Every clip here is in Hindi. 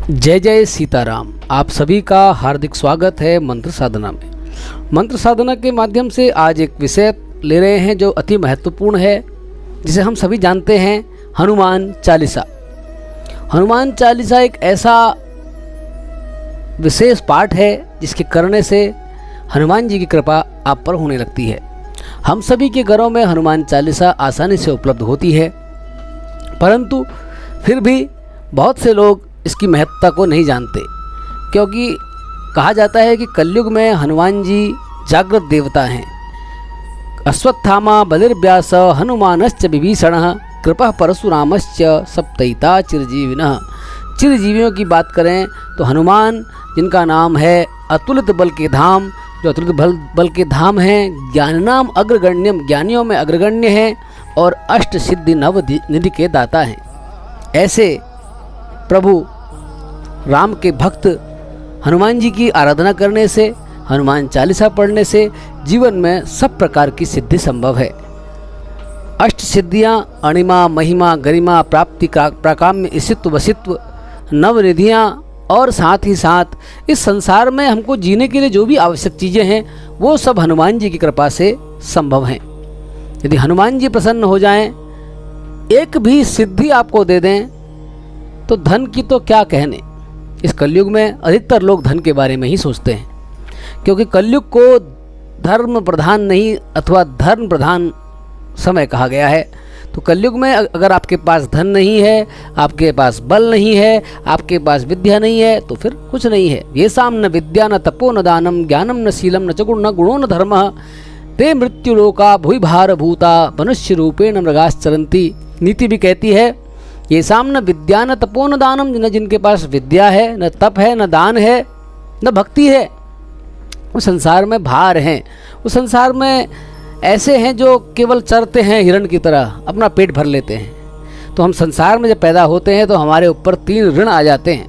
जय जय सीताराम। आप सभी का हार्दिक स्वागत है मंत्र साधना में। मंत्र साधना के माध्यम से आज एक विषय ले रहे हैं जो अति महत्वपूर्ण है, जिसे हम सभी जानते हैं, हनुमान चालीसा। हनुमान चालीसा एक ऐसा विशेष पाठ है जिसके करने से हनुमान जी की कृपा आप पर होने लगती है। हम सभी के घरों में हनुमान चालीसा आसानी से उपलब्ध होती है, परंतु फिर भी बहुत से लोग इसकी महत्ता को नहीं जानते, क्योंकि कहा जाता है कि कलयुग में हनुमान जी जागृत देवता हैं। अश्वत्थामा बलिर्व्यास हनुमानश्च विभीषणः कृपः परशुरामश्च सप्तैता चिरजीविनः। चिरजीवियों की बात करें तो हनुमान, जिनका नाम है अतुलित बल के धाम, जो अतुलित बल के धाम हैं, ज्ञाननाम अग्रगण्यम, ज्ञानियों में अग्रगण्य हैं और अष्ट सिद्धि नव निधि के दाता हैं। ऐसे प्रभु राम के भक्त हनुमान जी की आराधना करने से, हनुमान चालीसा पढ़ने से जीवन में सब प्रकार की सिद्धि संभव है। अष्ट सिद्धियाँ, अणिमा, महिमा, गरिमा, प्राप्ति, प्राकाम्य, ईशित्व, वसित्व, नवनिधियाँ और साथ ही साथ इस संसार में हमको जीने के लिए जो भी आवश्यक चीज़ें हैं वो सब हनुमान जी की कृपा से संभव हैं। यदि हनुमान जी प्रसन्न हो जाएं, एक भी सिद्धि आपको दे दें, तो धन की तो क्या कहने। इस कलयुग में अधिकतर लोग धन के बारे में ही सोचते हैं, क्योंकि कलयुग को धर्म प्रधान नहीं अथवा धर्म प्रधान समय कहा गया है। तो कलयुग में अगर आपके पास धन नहीं है, आपके पास बल नहीं है, आपके पास विद्या नहीं है, तो फिर कुछ नहीं है। ये साम न विद्या न तपो न दानम ज्ञानम न शीलम न च गुणो न धर्म ते मृत्युलोका भूइ भार भूता मनुष्य रूपेण मृगाश्चरन्ति। नीति भी कहती है, ये साम न विद्या न तपो न दानम, न जिनके पास विद्या है, न तप है, न दान है, न भक्ति है, वो संसार में भार हैं। उस संसार में ऐसे हैं जो केवल चरते हैं, हिरण की तरह अपना पेट भर लेते हैं। तो हम संसार में जब पैदा होते हैं तो हमारे ऊपर 3 ऋण आ जाते हैं,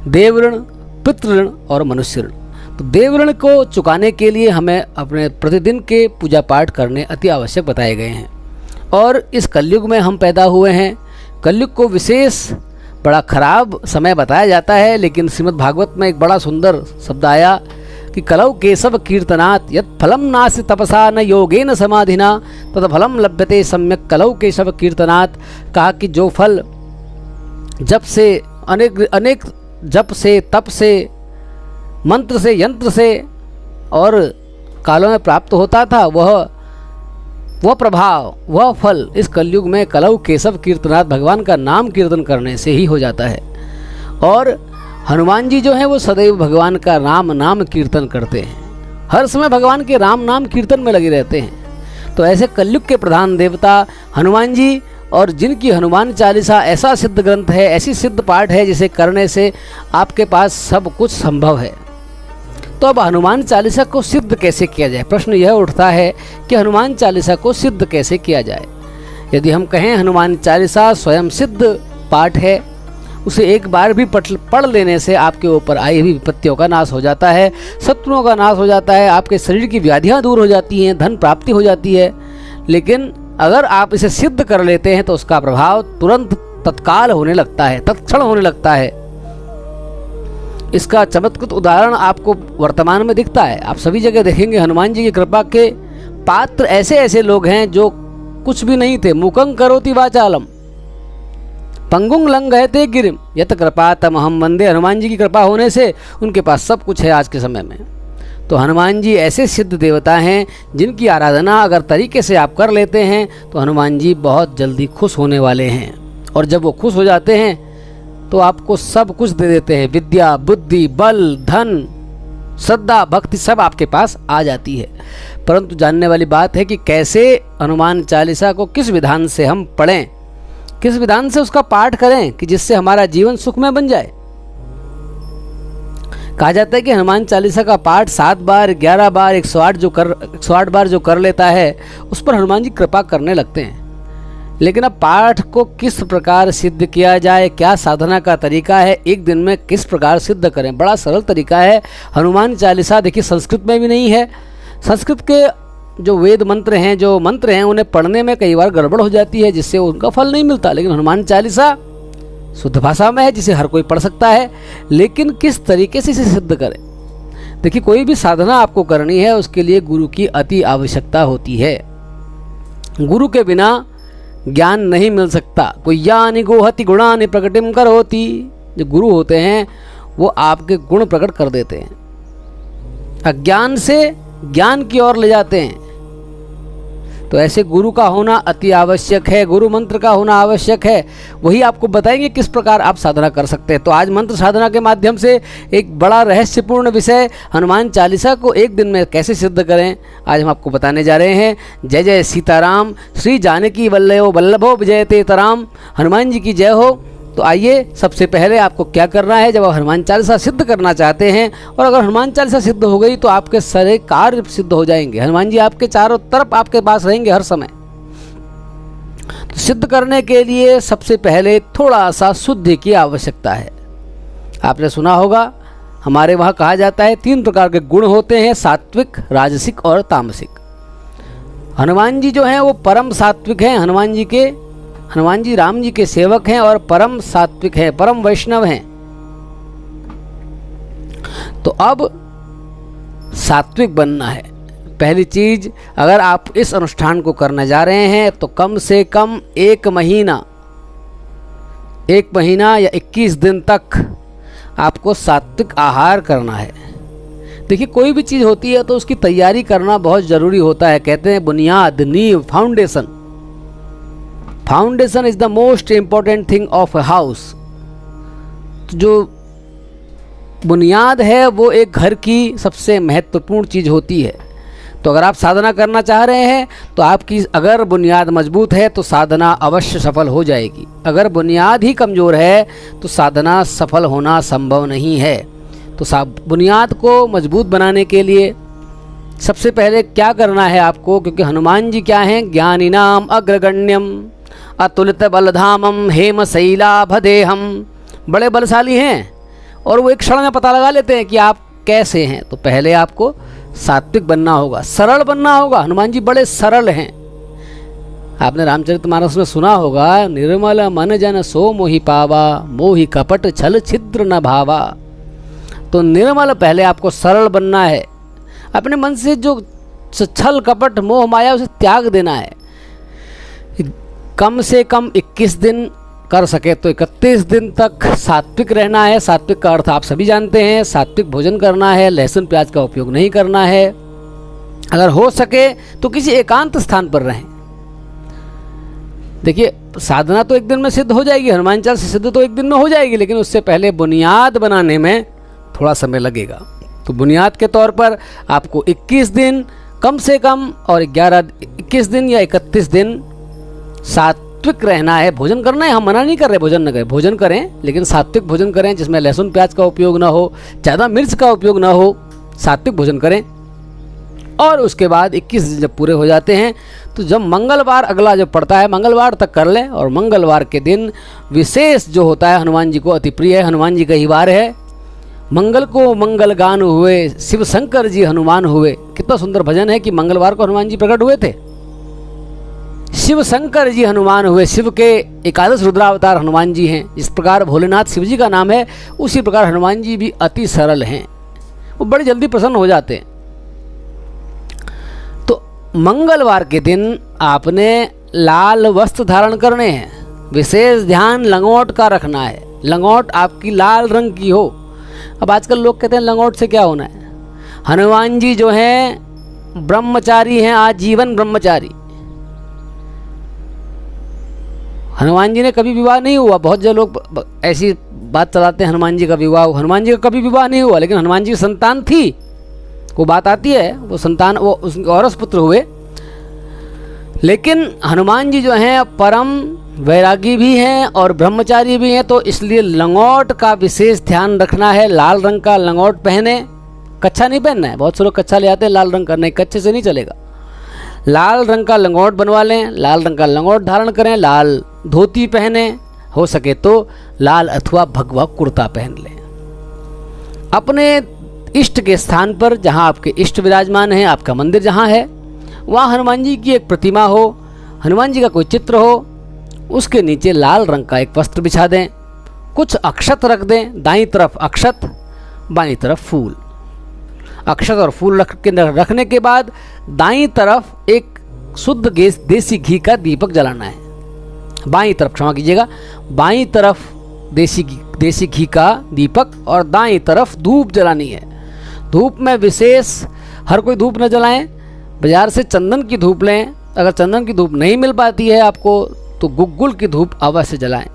देव ऋण, पितृ ऋण और मनुष्य ऋण। तो देव ऋण को चुकाने के लिए हमें अपने प्रतिदिन के पूजा पाठ करने अति आवश्यक बताए गए हैं। और इस कलयुग में हम पैदा हुए हैं। कलयुग को विशेष बड़ा खराब समय बताया जाता है, लेकिन श्रीमद् भागवत में एक बड़ा सुंदर शब्द आया कि कलौ केशव कीर्तनात् यत् फलम नास्ति तपसा न योगेन समाधिना तत् फलम लभ्यते सम्यक कलौ केशव कीर्तनात्। कहा कि जो फल जप से, अनेक जप से, तप से, मंत्र से, यंत्र से और कालों में प्राप्त होता था, वह प्रभाव, वह फल इस कलयुग में कलौ केशव कीर्तनात्, भगवान का नाम कीर्तन करने से ही हो जाता है। और हनुमान जी जो हैं वो सदैव भगवान का राम नाम कीर्तन करते हैं, हर समय भगवान के राम नाम कीर्तन में लगे रहते हैं। तो ऐसे कलयुग के प्रधान देवता हनुमान जी, और जिनकी हनुमान चालीसा ऐसा सिद्ध ग्रंथ है, ऐसी सिद्ध पाठ है जिसे करने से आपके पास सब कुछ संभव है। तो अब हनुमान चालीसा को सिद्ध कैसे किया जाए, प्रश्न यह उठता है कि हनुमान चालीसा को सिद्ध कैसे किया जाए। यदि हम कहें हनुमान चालीसा स्वयं सिद्ध पाठ है, उसे एक बार भी पढ़ लेने से आपके ऊपर आई हुई विपत्तियों का नाश हो जाता है, शत्रुओं का नाश हो जाता है, आपके शरीर की व्याधियां दूर हो जाती हैं, धन प्राप्ति हो जाती है। लेकिन अगर आप इसे सिद्ध कर लेते हैं तो उसका प्रभाव तुरंत तत्काल होने लगता है, तत्क्षण होने लगता है। इसका चमत्कृत उदाहरण आपको वर्तमान में दिखता है। आप सभी जगह देखेंगे हनुमान जी की कृपा के पात्र ऐसे ऐसे लोग हैं जो कुछ भी नहीं थे। मूकं करोति वाचालम पंगुंग लंघयते गिरिम यत कृपा तमहम वंदे। हनुमान जी की कृपा होने से उनके पास सब कुछ है आज के समय में। तो हनुमान जी ऐसे सिद्ध देवता हैं जिनकी आराधना अगर तरीके से आप कर लेते हैं तो हनुमान जी बहुत जल्दी खुश होने वाले हैं। और जब वो खुश हो जाते हैं तो आपको सब कुछ दे देते हैं, विद्या, बुद्धि, बल, धन, श्रद्धा, भक्ति सब आपके पास आ जाती है। परंतु जानने वाली बात है कि कैसे हनुमान चालीसा को किस विधान से हम पढ़ें, किस विधान से उसका पाठ करें कि जिससे हमारा जीवन सुखमय बन जाए। कहा जाता है कि हनुमान चालीसा का पाठ 7 बार, 11 बार, 108 बार जो कर लेता है उस पर हनुमान जी कृपा करने लगते हैं। लेकिन अब पाठ को किस प्रकार सिद्ध किया जाए, क्या साधना का तरीका है, एक दिन में किस प्रकार सिद्ध करें, बड़ा सरल तरीका है। हनुमान चालीसा देखिए संस्कृत में भी नहीं है। संस्कृत के जो वेद मंत्र हैं, जो मंत्र हैं, उन्हें पढ़ने में कई बार गड़बड़ हो जाती है, जिससे उनका फल नहीं मिलता। लेकिन हनुमान चालीसा शुद्ध भाषा में है, जिसे हर कोई पढ़ सकता है, लेकिन किस तरीके से इसे सिद्ध करें। देखिए, कोई भी साधना आपको करनी है उसके लिए गुरु की अति आवश्यकता होती है। गुरु के बिना ज्ञान नहीं मिल सकता। कोई यानि गोहति गुणानि प्रकटिम करोति। जो गुरु होते हैं वो आपके गुण प्रकट कर देते हैं, अज्ञान से ज्ञान की ओर ले जाते हैं। तो ऐसे गुरु का होना अति आवश्यक है, गुरु मंत्र का होना आवश्यक है। वही आपको बताएंगे किस प्रकार आप साधना कर सकते हैं। तो आज मंत्र साधना के माध्यम से एक बड़ा रहस्यपूर्ण विषय हनुमान चालीसा को एक दिन में कैसे सिद्ध करें, आज हम आपको बताने जा रहे हैं। जय जय सीताराम, श्री जानकी वल्लभो वल्लभो विजयते तराम। हनुमान जी की जय हो। तो आइए, सबसे पहले आपको क्या करना है, जब आप हनुमान चालीसा सिद्ध करना चाहते हैं, और अगर हनुमान चालीसा सिद्ध हो गई तो आपके सारे कार्य सिद्ध हो जाएंगे। हनुमान जी आपके चारों तरफ आपके पास रहेंगे हर समय। तो सिद्ध करने के लिए सबसे पहले थोड़ा सा शुद्धि की आवश्यकता है। आपने सुना होगा, हमारे वहाँ कहा जाता है 3 प्रकार के गुण होते हैं, सात्विक, राजसिक और तामसिक। हनुमान जी जो हैं वो परम सात्विक हैं। हनुमान जी राम जी के सेवक हैं और परम सात्विक हैं, परम वैष्णव हैं। तो अब सात्विक बनना है। पहली चीज, अगर आप इस अनुष्ठान को करने जा रहे हैं तो कम से कम 1 महीना या 21 दिन तक आपको सात्विक आहार करना है। देखिए, कोई भी चीज़ होती है तो उसकी तैयारी करना बहुत ज़रूरी होता है। कहते हैं बुनियाद, नींव, foundation is the most important thing of a house. जो बुनियाद है वो एक घर की सबसे महत्वपूर्ण चीज़ होती है। तो अगर आप साधना करना चाह रहे हैं तो आपकी अगर बुनियाद मजबूत है तो साधना अवश्य सफल हो जाएगी। अगर बुनियाद ही कमज़ोर है तो साधना सफल होना संभव नहीं है। तो बुनियाद को मजबूत बनाने के लिए सबसे पहले क्या करना है आपको, क्योंकि हनुमान जी क्या हैं, ज्ञानिनाम अग्रगण्यम अतुलित बलधामम हेम शैलाभदेहम। बड़े बलशाली हैं और वो एक क्षण में पता लगा लेते हैं कि आप कैसे हैं। तो पहले आपको सात्विक बनना होगा, सरल बनना होगा। हनुमान जी बड़े सरल हैं। आपने रामचरितमानस में सुना होगा, निर्मल मन जन सो मोहि पावा, मोहि कपट छल छिद्र न भावा। तो निर्मल, पहले आपको सरल बनना है। अपने मन से जो छल कपट मोह माया उसे त्याग देना है। कम से कम 21 दिन, कर सके तो 31 दिन तक सात्विक रहना है। सात्विक का अर्थ आप सभी जानते हैं, सात्विक भोजन करना है, लहसुन प्याज का उपयोग नहीं करना है। अगर हो सके तो किसी एकांत स्थान पर रहें। देखिए, साधना तो एक दिन में सिद्ध हो जाएगी, हनुमान चालीसा सिद्ध तो एक दिन में हो जाएगी, लेकिन उससे पहले बुनियाद बनाने में थोड़ा समय लगेगा। तो बुनियाद के तौर पर आपको 21 दिन कम से कम और 21 दिन या 31 दिन सात्विक रहना है, भोजन करना है। हम मना नहीं कर रहे भोजन न करें, भोजन करें, लेकिन सात्विक भोजन करें जिसमें लहसुन प्याज का उपयोग ना हो, ज़्यादा मिर्च का उपयोग ना हो। सात्विक भोजन करें। और उसके बाद 21 दिन जब पूरे हो जाते हैं तो जब मंगलवार अगला जब पड़ता है, मंगलवार तक कर लें। और मंगलवार के दिन विशेष जो होता है, हनुमान जी को अति प्रिय है, हनुमान जी का ही वार है। मंगल को मंगल गान हुए, शिव शंकर जी हनुमान हुए। कितना सुंदर भजन है कि मंगलवार को हनुमान जी प्रकट हुए थे, शिव शंकर जी हनुमान हुए। शिव के 11 रुद्रावतार हनुमान जी हैं। इस प्रकार भोलेनाथ शिव जी का नाम है, उसी प्रकार हनुमान जी भी अति सरल हैं, वो बड़ी जल्दी प्रसन्न हो जाते हैं। तो मंगलवार के दिन आपने लाल वस्त्र धारण करने हैं। विशेष ध्यान लंगोट का रखना है, लंगोट आपकी लाल रंग की हो। अब आजकल लोग कहते हैं लंगोट से क्या होना है। हनुमान जी जो हैं ब्रह्मचारी हैं, आजीवन ब्रह्मचारी। हनुमान जी ने कभी विवाह नहीं हुआ। बहुत जो लोग ऐसी बात चलाते हैं हनुमान जी का विवाह, हनुमान जी का कभी विवाह नहीं हुआ, लेकिन हनुमान जी की संतान थी, वो बात आती है। वो संतान, वो उसके औरस पुत्र हुए। लेकिन हनुमान जी जो हैं परम वैरागी भी हैं और ब्रह्मचारी भी हैं, तो इसलिए लंगोट का विशेष ध्यान रखना है। लाल रंग का लंगोट पहने, कच्छा नहीं पहनना है। बहुत से लोग कच्छा ले आते हैं लाल रंग का, नहीं, कच्छे से नहीं चलेगा। लाल रंग का लंगोट बनवा लें, लाल रंग का लंगोट धारण करें, लाल धोती पहने, हो सके तो लाल अथवा भगवा कुर्ता पहन लें। अपने इष्ट के स्थान पर, जहाँ आपके इष्ट विराजमान हैं, आपका मंदिर जहाँ है, वहाँ हनुमान जी की एक प्रतिमा हो, हनुमान जी का कोई चित्र हो, उसके नीचे लाल रंग का एक वस्त्र बिछा दें कुछ अक्षत रख दें, दाईं तरफ अक्षत, बाईं तरफ फूल। अक्षत और फूल रखने के बाद दाईं तरफ एक शुद्ध देसी घी का दीपक जलाना है। बाईं तरफ, क्षमा कीजिएगा, बाईं तरफ देसी घी का दीपक और दाईं तरफ धूप जलानी है। धूप में विशेष हर कोई धूप न जलाएं, बाजार से चंदन की धूप लें। अगर चंदन की धूप नहीं मिल पाती है आपको तो गुग्गुल की धूप अवश्य जलाएं।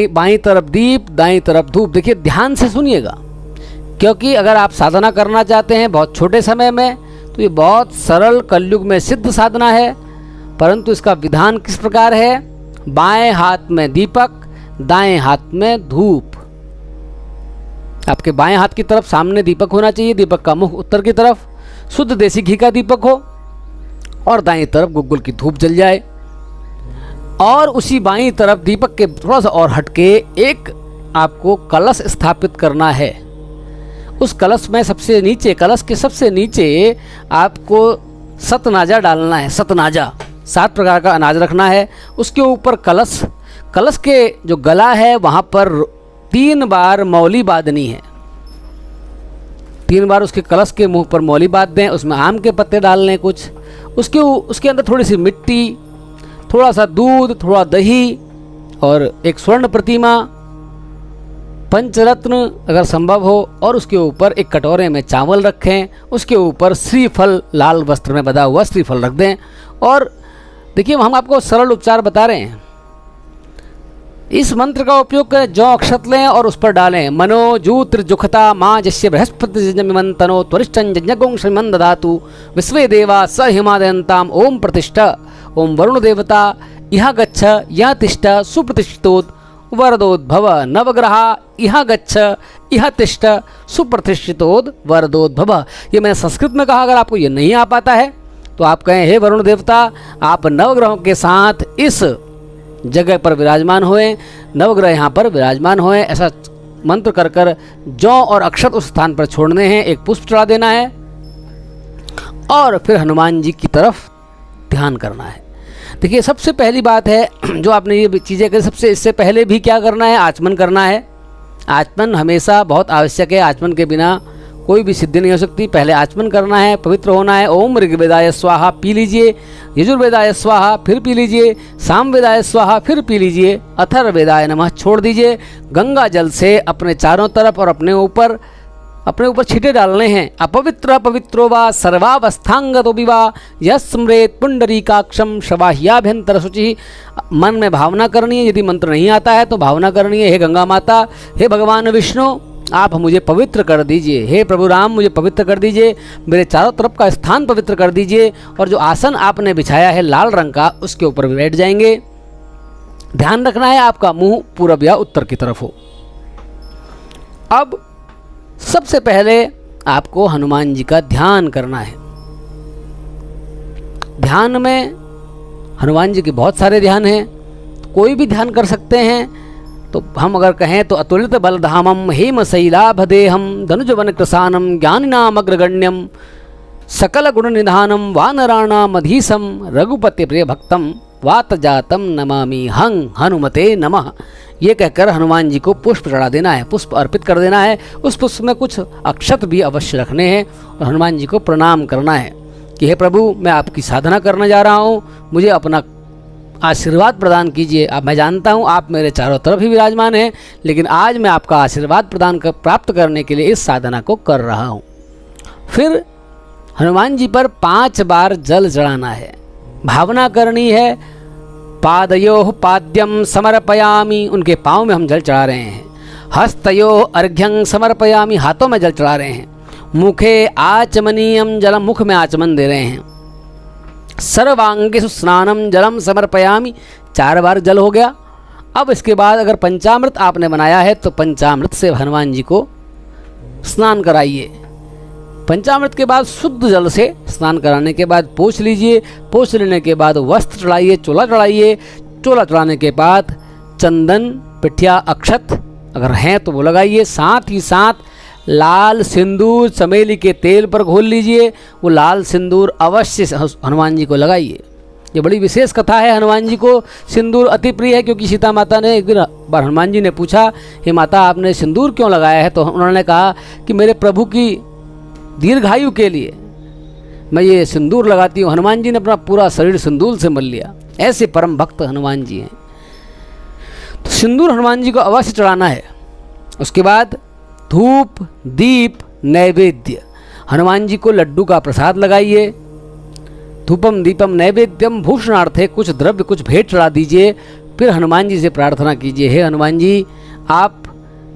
बाईं तरफ दीप, दाईं तरफ धूप। देखिए ध्यान से सुनिएगा, क्योंकि अगर आप साधना करना चाहते हैं बहुत छोटे समय में तो ये बहुत सरल कलयुग में सिद्ध साधना है। परंतु इसका विधान किस प्रकार है? बाएं हाथ में दीपक, दाएं हाथ में धूप। आपके बाएं हाथ की तरफ सामने दीपक होना चाहिए, दीपक का मुख उत्तर की तरफ, शुद्ध देसी घी का दीपक हो और दाईं तरफ गुग्गुल की धूप जल जाए। और उसी बाईं तरफ दीपक के थोड़ा सा और हटके एक आपको कलश स्थापित करना है। उस कलश में सबसे नीचे, कलश के सबसे नीचे आपको सतनाजा डालना है। सतनाजा 7 प्रकार का अनाज रखना है। उसके ऊपर कलश के जो गला है वहाँ पर 3 बार मौली बांधनी है। 3 बार उसके कलश के मुंह पर मौली बांध दें। उसमें आम के पत्ते डाल लें कुछ, उसके अंदर थोड़ी सी मिट्टी, थोड़ा सा दूध, थोड़ा दही और एक स्वर्ण प्रतिमा, पंचरत्न अगर संभव हो, और उसके ऊपर एक कटोरे में चावल रखें। उसके ऊपर श्रीफल, लाल वस्त्र में बंधा हुआ श्रीफल रख दें। और देखिए हम आपको सरल उपचार बता रहे हैं। इस मंत्र का उपयोग करें, जौ अक्षत लें और उस पर डालें। मनो जूत्र जुखता माँ जस्य बृहस्पति मंतनो त्वरिष्ठं जज्ञगुं श्रीमन दधातु विश्वे देवा स हिमादयन्ताम ओम प्रतिष्ठा। ओम वरुण देवता इह गच्छ यह तिष्ठ सुप्रतिष्ठितोद वरदोद्भव। नवग्रहा इह गच्छ इह तिष्ठ सुप्रतिष्ठितोद वरदोद्भव। ये मैंने संस्कृत में कहा, अगर आपको ये नहीं आ पाता है तो आप कहें, हे वरुण देवता आप नवग्रहों के साथ इस जगह पर विराजमान होए, नवग्रह यहाँ पर विराजमान होए। ऐसा मंत्र कर कर जौ और अक्षत उस स्थान पर छोड़ने हैं। एक पुष्प चढ़ा देना है और फिर हनुमान जी की तरफ ध्यान करना है। देखिए सबसे पहली बात है जो आपने ये चीज़ें करी, सबसे इससे पहले भी क्या करना है? आचमन करना है। आचमन हमेशा बहुत आवश्यक है। आचमन के बिना कोई भी सिद्धि नहीं हो सकती। पहले आचमन करना है, पवित्र होना है। ओम ऋग्वेदाय स्वाहा पी लीजिए, यजुर्वेदाय स्वाहा फिर पी लीजिए, सामवेदाय स्वाहा फिर पी लीजिए, अथर्ववेदाय नमः छोड़ दीजिए। गंगा जल से अपने चारों तरफ और अपने ऊपर छींटे डालने हैं। अपवित्र पवित्रो वा सर्वावस्थांगतो विवा यस्मृत पुंडरीकाक्षम शवाह्याभ्यंतर शुचि। मन में भावना करनी है। यदि मंत्र नहीं आता है तो भावना करनी है, हे गंगा माता, हे भगवान विष्णु आप मुझे पवित्र कर दीजिए। हे प्रभु राम मुझे पवित्र कर दीजिए, मेरे चारों तरफ का स्थान पवित्र कर दीजिए। और जो आसन आपने बिछाया है लाल रंग का, उसके ऊपर भी बैठ जाएंगे। ध्यान रखना है आपका मुंह पूरब या उत्तर की तरफ हो। अब सबसे पहले आपको हनुमान जी का ध्यान करना है। ध्यान में हनुमान जी के बहुत सारे ध्यान हैं, कोई भी ध्यान कर सकते हैं। तो हम अगर कहें तो अतुलित बलधामम हेम शैलाभदेहम धनुजवन कृसानम ज्ञानिनाम अग्रगण्यम सकल गुण निधानम वानराणाम अधीसम रघुपति प्रिय भक्तम वात जातम नमामि हं हनुमते नमः। ये कहकर हनुमान जी को पुष्प चढ़ा देना है, पुष्प अर्पित कर देना है। उस पुष्प में कुछ अक्षत भी अवश्य रखने हैं और हनुमान जी को प्रणाम करना है कि हे प्रभु मैं आपकी साधना करने जा रहा हूँ, मुझे अपना आशीर्वाद प्रदान कीजिए। अब मैं जानता हूँ आप मेरे चारों तरफ ही विराजमान हैं, लेकिन आज मैं आपका आशीर्वाद प्राप्त करने के लिए इस साधना को कर रहा हूँ। फिर हनुमान जी पर 5 बार जल चढ़ाना है। भावना करनी है, पादयोः पाद्यम समर्पयामि, उनके पाँव में हम जल चढ़ा रहे हैं। हस्तयोः अर्घ्यं समर्पयामि, हाथों में जल चढ़ा रहे हैं। मुखे आचमनीयम जलम, मुख में आचमन दे रहे हैं। सर्वांगेषु स्नानम जलम समर्पयामि, 4 बार जल हो गया। अब इसके बाद अगर पंचामृत आपने बनाया है तो पंचामृत से हनुमान जी को स्नान कराइए। पंचामृत के बाद शुद्ध जल से स्नान कराने के बाद पोंछ लीजिए। पोंछ लेने के बाद वस्त्र चढ़ाइए, चोला चढ़ाइए। चोला चढ़ाने के बाद चंदन, पिठिया, अक्षत अगर हैं तो वो लगाइए। साथ ही साथ लाल सिंदूर चमेली के तेल पर घोल लीजिए। वो लाल सिंदूर अवश्य हनुमान जी को लगाइए। ये बड़ी विशेष कथा है। हनुमान जी को सिंदूर अति प्रिय है, क्योंकि सीता माता ने एक बार हनुमान जी ने पूछा, हे माता आपने सिंदूर क्यों लगाया है? तो उन्होंने कहा कि मेरे प्रभु की दीर्घायु के लिए मैं ये सिंदूर लगाती हूँ। हनुमान जी ने अपना पूरा शरीर सिंदूर से मल लिया। ऐसे परम भक्त हनुमान जी हैं। तो सिंदूर हनुमान जी को अवश्य चढ़ाना है। उसके बाद धूप दीप नैवेद्य, हनुमान जी को लड्डू का प्रसाद लगाइए। धूपम दीपम नैवेद्यम भूषणार्थे, कुछ द्रव्य कुछ भेंट चढ़ा दीजिए। फिर हनुमान जी से प्रार्थना कीजिए, हे हनुमान जी आप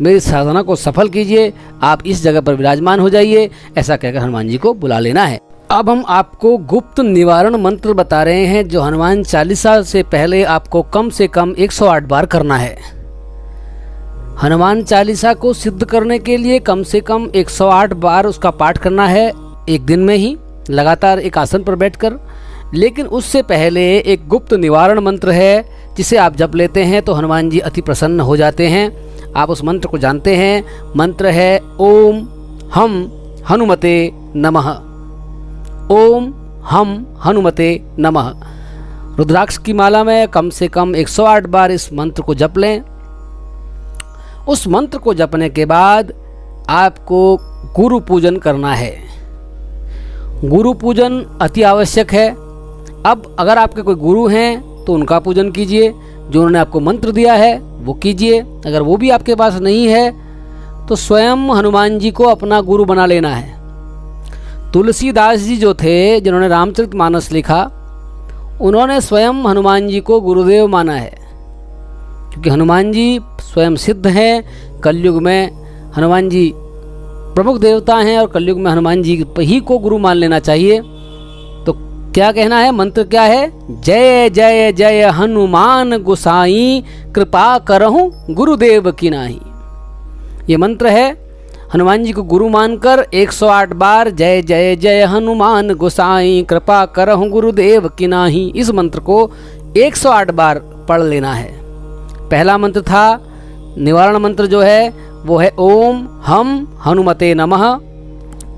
मेरी साधना को सफल कीजिए, आप इस जगह पर विराजमान हो जाइए। ऐसा कहकर हनुमान जी को बुला लेना है। अब हम आपको गुप्त निवारण मंत्र बता रहे हैं, जो हनुमान चालीसा से पहले आपको कम से कम 108 बार करना है। हनुमान चालीसा को सिद्ध करने के लिए कम से कम 108 बार उसका पाठ करना है, एक दिन में ही लगातार एक आसन पर बैठकर। लेकिन उससे पहले एक गुप्त निवारण मंत्र है, जिसे आप जप लेते हैं तो हनुमान जी अति प्रसन्न हो जाते हैं। आप उस मंत्र को जानते हैं। मंत्र है ओम हम हनुमते नमः। ओम हम हनुमते नमः। रुद्राक्ष की माला में कम से कम 108 बार इस मंत्र को जप लें। उस मंत्र को जपने के बाद आपको गुरु पूजन करना है। गुरु पूजन अति आवश्यक है। अब अगर आपके कोई गुरु हैं तो उनका पूजन कीजिए, जो उन्होंने आपको मंत्र दिया है वो कीजिए। अगर वो भी आपके पास नहीं है तो स्वयं हनुमान जी को अपना गुरु बना लेना है। तुलसीदास जी जो थे, जिन्होंने रामचरितमानस लिखा, उन्होंने स्वयं हनुमान जी को गुरुदेव माना है, क्योंकि हनुमान जी स्वयं सिद्ध हैं। कलयुग में हनुमान जी प्रमुख देवता हैं और कलयुग में हनुमान जी ही को गुरु मान लेना चाहिए। तो क्या कहना है, मंत्र क्या है? जय जय जय हनुमान गोसाई, कृपा करहूँ गुरुदेव की नाही। ये मंत्र है। हनुमान जी को गुरु मानकर 108 बार जय जय जय हनुमान गोसाई, कृपा करहूँ गुरुदेव की नाही, इस मंत्र को 108 बार पढ़ लेना है। पहला मंत्र था निवारण मंत्र, जो है वो है ओम हम हनुमते नमः।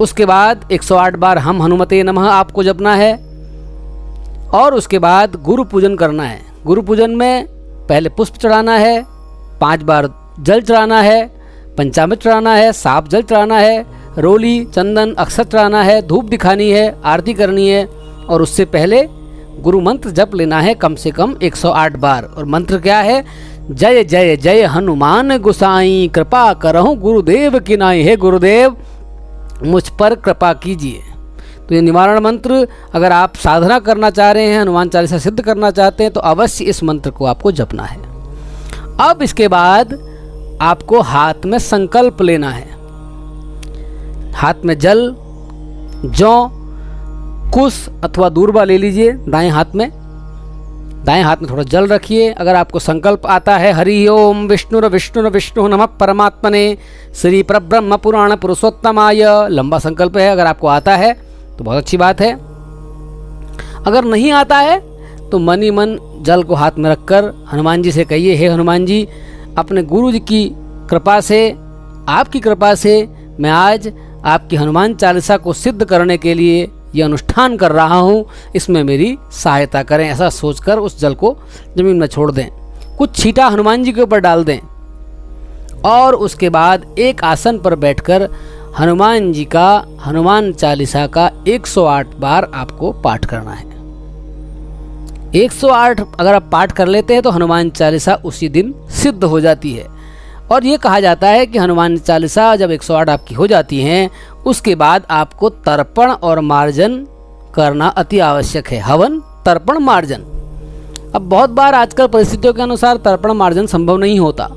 उसके बाद 108 बार हम हनुमते नमः आपको जपना है। और उसके बाद गुरु पूजन करना है। गुरु पूजन में पहले पुष्प चढ़ाना है, 5 बार जल चढ़ाना है, पंचामृत चढ़ाना है, साफ जल चढ़ाना है, रोली चंदन अक्षत चढ़ाना है, धूप दिखानी है, आरती करनी है। और उससे पहले गुरु मंत्र जप लेना है कम से कम 108 बार। और मंत्र क्या है? जय जय जय हनुमान गोसाई, कृपा करहूँ गुरुदेव की नाई। हे गुरुदेव मुझ पर कृपा कीजिए। तो ये निवारण मंत्र, अगर आप साधना करना चाह रहे हैं, हनुमान चालीसा सिद्ध करना चाहते हैं, तो अवश्य इस मंत्र को आपको जपना है। अब इसके बाद आपको हाथ में संकल्प लेना है। हाथ में जल, जौ, कुश अथवा दूर्वा ले लीजिए दाएं हाथ में। दाएं हाथ में थोड़ा जल रखिए। अगर आपको संकल्प आता है हरि ओम विष्णुर विष्णुर विष्णु नमः परमात्मने श्री परब्रह्म पुराण पुरुषोत्तमाय, लंबा संकल्प है। अगर आपको आता है तो बहुत अच्छी बात है। अगर नहीं आता है तो मन ही मन जल को हाथ में रखकर हनुमान जी से कहिए, हे हनुमान जी, अपने गुरु जी की कृपा से, आपकी कृपा से मैं आज आपकी हनुमान चालीसा को सिद्ध करने के लिए ये अनुष्ठान कर रहा हूँ, इसमें मेरी सहायता करें। ऐसा सोचकर उस जल को जमीन में छोड़ दें। कुछ छींटा हनुमान जी के ऊपर डाल दें और उसके बाद एक आसन पर बैठकर हनुमान जी का हनुमान चालीसा का 108 बार आपको पाठ करना है। 108 अगर आप पाठ कर लेते हैं तो हनुमान चालीसा उसी दिन सिद्ध हो जाती है। और ये कहा जाता है कि हनुमान चालीसा जब 108 आपकी हो जाती हैं, उसके बाद आपको तर्पण और मार्जन करना अति आवश्यक है। हवन, तर्पण, मार्जन। अब बहुत बार आजकल परिस्थितियों के अनुसार तर्पण मार्जन संभव नहीं होता,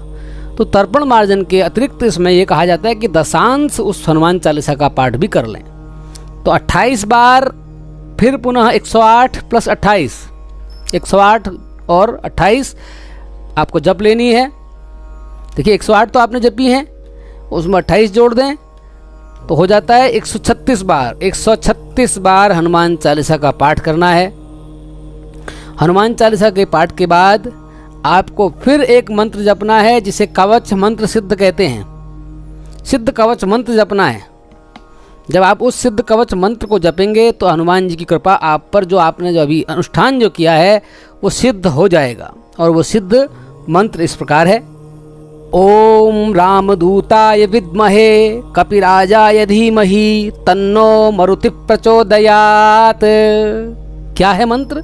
तो तर्पण मार्जन के अतिरिक्त इसमें यह कहा जाता है कि दशांश उस हनुमान चालीसा का पाठ भी कर लें। तो 28 बार, फिर पुनः 108 प्लस 28, 108 और 28 आपको जप लेनी है। देखिए 108 तो आपने जपी है, उसमें 28 जोड़ दें तो हो जाता है 136 बार। 136 बार हनुमान चालीसा का पाठ करना है। हनुमान चालीसा के पाठ के बाद आपको फिर एक मंत्र जपना है, जिसे कवच मंत्र सिद्ध कहते हैं। सिद्ध कवच मंत्र जपना है। जब आप उस सिद्ध कवच मंत्र को जपेंगे तो हनुमान जी की कृपा आप पर, जो आपने जो अभी अनुष्ठान जो किया है वो सिद्ध हो जाएगा। और वो सिद्ध मंत्र इस प्रकार है, ओम रामदूताय विद्महे कपिराजाय धीमहि तन्नो मरुति प्रचोदयात। क्या है मंत्र?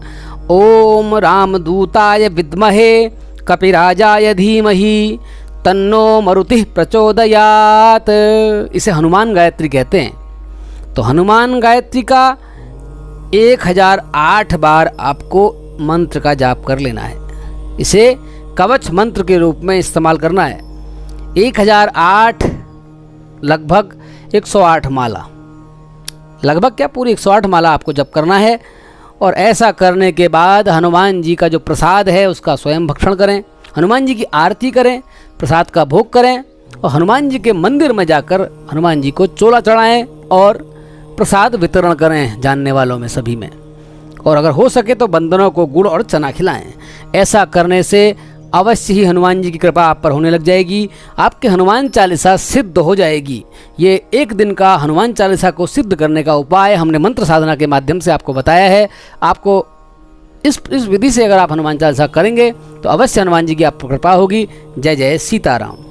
ओम रामदूताय विद्महे कपिराजाय धीमहि तन्नो मरुति प्रचोदयात। इसे हनुमान गायत्री कहते हैं। तो हनुमान गायत्री का 1008 बार आपको मंत्र का जाप कर लेना है। इसे कवच मंत्र के रूप में इस्तेमाल करना है। 1008 लगभग 108 माला, लगभग क्या पूरी 108 माला आपको जप करना है। और ऐसा करने के बाद हनुमान जी का जो प्रसाद है उसका स्वयं भक्षण करें, हनुमान जी की आरती करें, प्रसाद का भोग करें और हनुमान जी के मंदिर में जाकर हनुमान जी को चोला चढ़ाएं और प्रसाद वितरण करें जानने वालों में, सभी में। और अगर हो सके तो बंदरों को गुड़ और चना खिलाएं। ऐसा करने से अवश्य ही हनुमान जी की कृपा आप पर होने लग जाएगी, आपके हनुमान चालीसा सिद्ध हो जाएगी। ये एक दिन का हनुमान चालीसा को सिद्ध करने का उपाय हमने मंत्र साधना के माध्यम से आपको बताया है। आपको इस विधि से अगर आप हनुमान चालीसा करेंगे तो अवश्य हनुमान जी की आप पर कृपा होगी। जय जय सीताराम।